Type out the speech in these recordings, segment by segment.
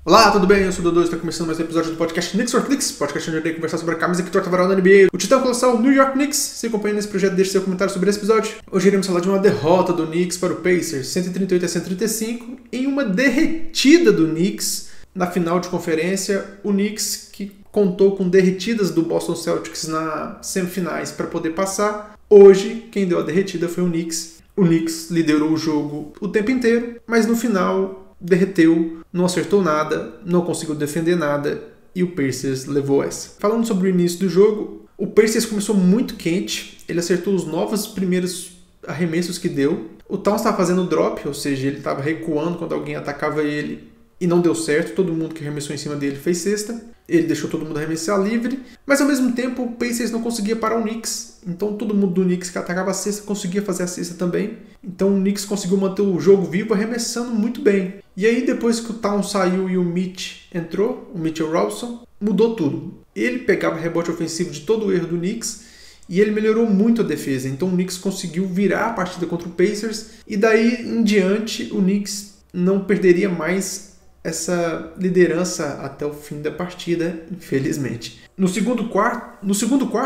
Olá, tudo bem? Eu sou o Dodô e está começando mais um episódio do podcast Knicks for Clicks, podcast onde eu irei conversar sobre a camisa que torta varal da NBA, o titã colossal New York Knicks. Se acompanha nesse projeto, deixe seu comentário sobre esse episódio. Hoje iremos falar de uma derrota do Knicks para o Pacers, 138 a 135, em uma derretida do Knicks na final de conferência. O Knicks, que contou com derretidas do Boston Celtics nas semifinais para poder passar. Hoje, quem deu a derretida foi o Knicks. O Knicks liderou o jogo o tempo inteiro, mas no final derreteu, não acertou nada, não conseguiu defender nada e o Pacers levou essa. Falando sobre o início do jogo, o Pacers começou muito quente, ele acertou os 9 primeiros arremessos que deu. O Towns estava fazendo drop, ou seja, ele estava recuando quando alguém atacava ele e não deu certo, todo mundo que arremessou em cima dele fez cesta. Ele deixou todo mundo arremessar livre, mas ao mesmo tempo o Pacers não conseguia parar o Knicks. Então todo mundo do Knicks que atacava a cesta conseguia fazer a cesta também. Então o Knicks conseguiu manter o jogo vivo arremessando muito bem. E aí depois que o Towns saiu e o Mitch entrou, o Mitchell Robinson, mudou tudo. Ele pegava rebote ofensivo de todo o erro do Knicks e ele melhorou muito a defesa. Então o Knicks conseguiu virar a partida contra o Pacers e daí em diante o Knicks não perderia mais essa liderança até o fim da partida, infelizmente. No segundo quarto,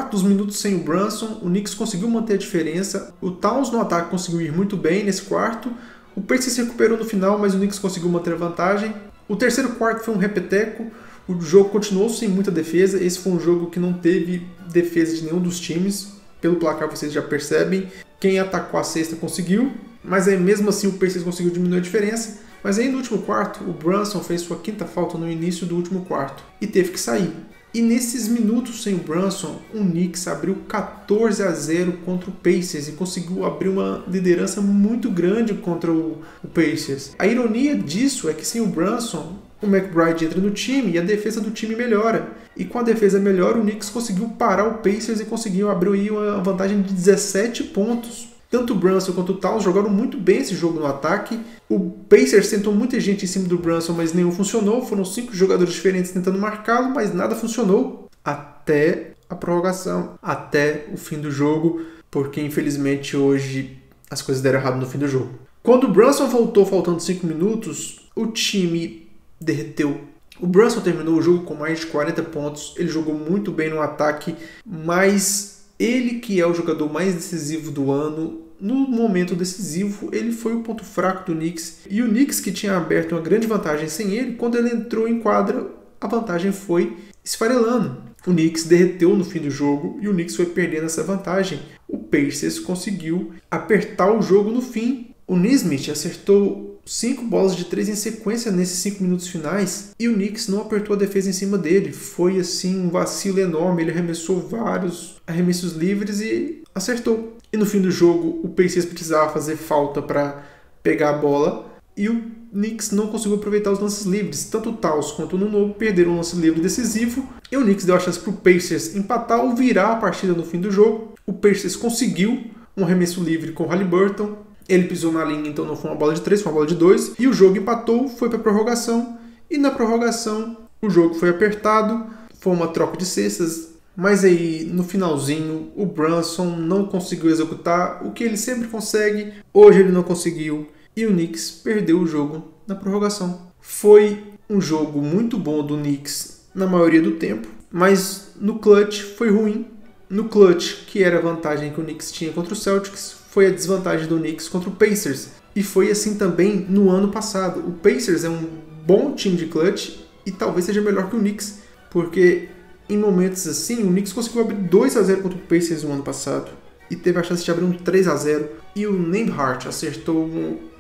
dos minutos sem o Brunson, o Knicks conseguiu manter a diferença. O Towns no ataque conseguiu ir muito bem nesse quarto. O Pacers se recuperou no final, mas o Knicks conseguiu manter a vantagem. O terceiro quarto foi um repeteco. O jogo continuou sem muita defesa. Esse foi um jogo que não teve defesa de nenhum dos times. Pelo placar vocês já percebem. Quem atacou a cesta conseguiu, mas aí mesmo assim o Pacers conseguiu diminuir a diferença. Mas aí no último quarto, o Brunson fez sua quinta falta no início do último quarto e teve que sair. E nesses minutos sem o Brunson, o Knicks abriu 14 a 0 contra o Pacers e conseguiu abrir uma liderança muito grande contra o Pacers. A ironia disso é que sem o Brunson, o McBride entra no time e a defesa do time melhora. E com a defesa melhor, o Knicks conseguiu parar o Pacers e conseguiu abrir uma vantagem de 17 pontos. Tanto o Brunson quanto o Towns jogaram muito bem esse jogo no ataque. O Pacers tentou muita gente em cima do Brunson, mas nenhum funcionou. Foram 5 jogadores diferentes tentando marcá-lo, mas nada funcionou até a prorrogação, até o fim do jogo, porque infelizmente hoje as coisas deram errado no fim do jogo. Quando o Brunson voltou faltando 5 minutos, o time derreteu. O Brunson terminou o jogo com mais de 40 pontos, ele jogou muito bem no ataque, mas ele que é o jogador mais decisivo do ano, no momento decisivo, ele foi o ponto fraco do Knicks. E o Knicks, que tinha aberto uma grande vantagem sem ele, quando ele entrou em quadra, a vantagem foi esfarelando. O Knicks derreteu no fim do jogo e o Knicks foi perdendo essa vantagem. O Pacers conseguiu apertar o jogo no fim. O Nesmith acertou 5 bolas de 3 em sequência nesses 5 minutos finais e o Knicks não apertou a defesa em cima dele. Foi assim um vacilo enorme, ele arremessou vários arremessos livres e acertou. E no fim do jogo o Pacers precisava fazer falta para pegar a bola e o Knicks não conseguiu aproveitar os lances livres. Tanto o Towns quanto o Nunobo perderam um lance livre decisivo e o Knicks deu a chance para o Pacers empatar ou virar a partida no fim do jogo. O Pacers conseguiu um arremesso livre com o Haliburton. Ele pisou na linha, então não foi uma bola de 3, foi uma bola de 2. E o jogo empatou, foi para a prorrogação. E na prorrogação o jogo foi apertado, foi uma troca de cestas. Mas aí no finalzinho o Brunson não conseguiu executar o que ele sempre consegue. Hoje ele não conseguiu e o Knicks perdeu o jogo na prorrogação. Foi um jogo muito bom do Knicks na maioria do tempo, mas no clutch foi ruim. No clutch, que era a vantagem que o Knicks tinha contra o Celtics, foi a desvantagem do Knicks contra o Pacers. E foi assim também no ano passado. O Pacers é um bom time de clutch e talvez seja melhor que o Knicks, porque em momentos assim o Knicks conseguiu abrir 2 a 0 contra o Pacers no ano passado e teve a chance de abrir um 3 a 0 e o Nembhard acertou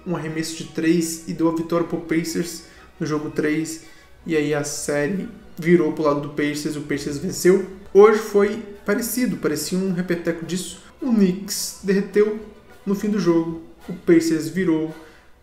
um arremesso de 3 e deu a vitória para o Pacers no jogo 3 e aí a série virou para o lado do Pacers, o Pacers venceu. Hoje foi parecido, parecia um repeteco disso. O Knicks derreteu no fim do jogo, o Pacers virou,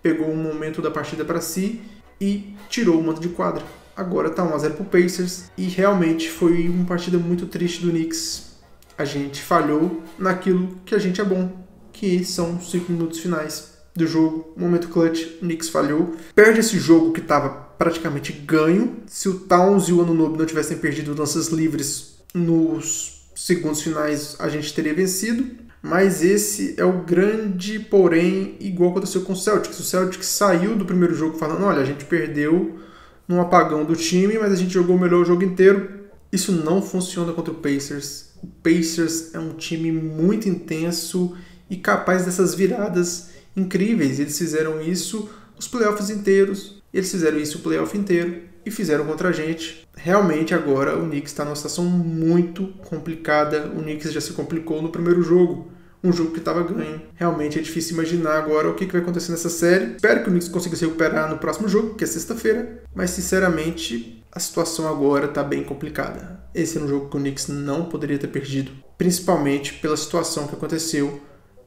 pegou um momento da partida para si e tirou o manto de quadra. Agora está 1 a 0 para o Pacers e realmente foi uma partida muito triste do Knicks. A gente falhou naquilo que a gente é bom, que são os 5 minutos finais do jogo, momento clutch. O Knicks falhou, perde esse jogo que estava praticamente ganho. Se o Towns e o Anunoby não tivessem perdido lances livres nos segundos finais, a gente teria vencido. Mas esse é o grande porém, igual aconteceu com o Celtics. O Celtics saiu do primeiro jogo falando, olha, a gente perdeu num apagão do time, mas a gente jogou melhor o jogo inteiro. Isso não funciona contra o Pacers. O Pacers é um time muito intenso e capaz dessas viradas incríveis. Eles fizeram isso os playoffs inteiros, eles fizeram isso o playoff inteiro e fizeram contra a gente. Realmente agora o Knicks está numa situação muito complicada. O Knicks já se complicou no primeiro jogo. Um jogo que estava ganho. Realmente é difícil imaginar agora o que vai acontecer nessa série. Espero que o Knicks consiga se recuperar no próximo jogo, que é sexta-feira. Mas, sinceramente, a situação agora está bem complicada. Esse era um jogo que o Knicks não poderia ter perdido. Principalmente pela situação que aconteceu,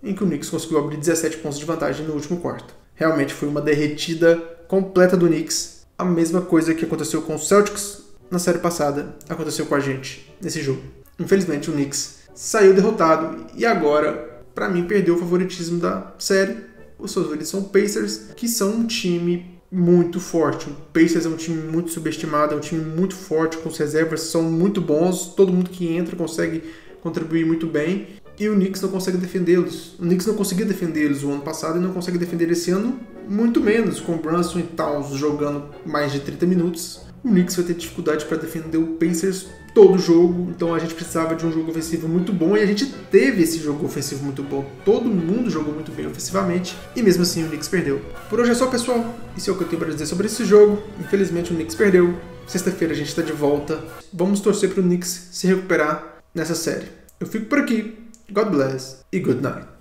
em que o Knicks conseguiu abrir 17 pontos de vantagem no último quarto. Realmente foi uma derretida completa do Knicks. A mesma coisa que aconteceu com o Celtics na série passada aconteceu com a gente nesse jogo. Infelizmente, o Knicks saiu derrotado e agora, para mim, perdeu o favoritismo da série. Os favoritos são o Pacers, que são um time muito forte. O Pacers é um time muito subestimado, é um time muito forte, com as reservas são muito bons, todo mundo que entra consegue contribuir muito bem, e o Knicks não consegue defendê-los. O Knicks não conseguia defendê-los o ano passado e não consegue defender esse ano, muito menos, com o Brunson e Towns jogando mais de 30 minutos. O Knicks vai ter dificuldade para defender o Pacers todo jogo, então a gente precisava de um jogo ofensivo muito bom e a gente teve esse jogo ofensivo muito bom. Todo mundo jogou muito bem ofensivamente e mesmo assim o Knicks perdeu. Por hoje é só, pessoal. Isso é o que eu tenho para dizer sobre esse jogo. Infelizmente o Knicks perdeu. Sexta-feira a gente está de volta. Vamos torcer para o Knicks se recuperar nessa série. Eu fico por aqui. God bless e good night.